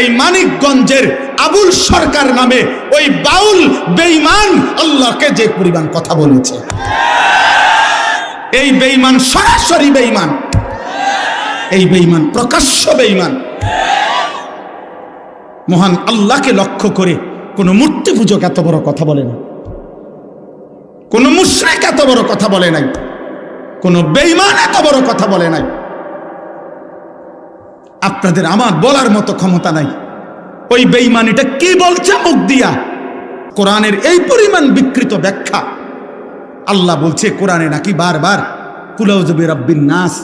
এই মানিকগঞ্জের আবুল সরকার নামে ওই বাউল বেঈমান আল্লাহকে যে পরিমাণ কথা বলেছে, এই বেঈমান সরাসরি বেঈমান, এই বেঈমান প্রকাশ্য বেঈমান। মহান আল্লাহকে লক্ষ্য করে কোন মূর্তি পূজক এত বড় কথা বলে না, কোন মুশরিক এত বড় কথা বলে নাই, কোন বেঈমান এত বড় কথা বলে নাই। আপনাদের আমার বলার মতো ক্ষমতা নাই। ওই বেঈমানিটা কি বলছে মুখ দিয়া, কোরআনের এই পরিমাণ বিকৃত ব্যাখ্যা। আল্লাহ বলছে কোরআনে নাকি বারবার কুল আউযু বিরাব্বিন নাস,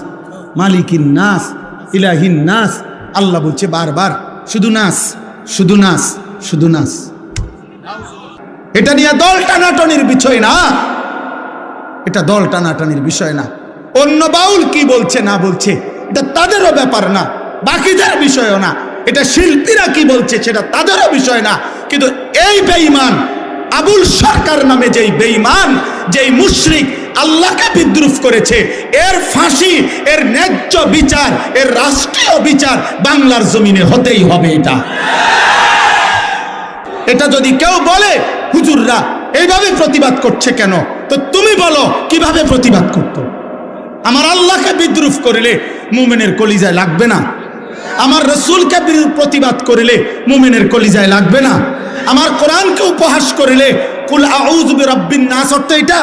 মালিকিন নাস, ইলাহিন নাস। আল্লাহ বলছে বারবার শুধু নাস, শুধু নাস, শুধু নাস। এটা নিয়ে দল টানাটানির বিষয় না, এটা দল টানাটানির বিষয় না। অন্য বাউল কি বলছে না বলছে এটা তাদেরও ব্যাপার না, বাকিদের বিষয়ও না। এটা শিল্পীরা কি বলছে সেটা তাদেরও বিষয় না। কিন্তু এই বেঈমান আবুল সরকার নামে যেই বেঈমান, যেই মুশরিক আল্লাহকে বিদ্রুপ করেছে, এর ফাঁসি, এর ন্যায্য বিচার, এর রাষ্ট্রীয় বিচার বাংলার জমিনে হতেই হবে। এটা যদি কেউ বলে হুজুররা এইভাবে প্রতিবাদ করছে কেন, তো তুমি বলো কিভাবে প্রতিবাদ করতো। আমার আল্লাহকে বিদ্রুপ করিলে মুমিনের কলিজায় লাগবে না? আমার রসুলকে প্রতিবাদ করিলে মুমিনের কলিজায় লাগবে না? আমার কোরআনকে উপহাস করিলে কুল আউযু বিরাব্বিন নাস অর্থ এটা?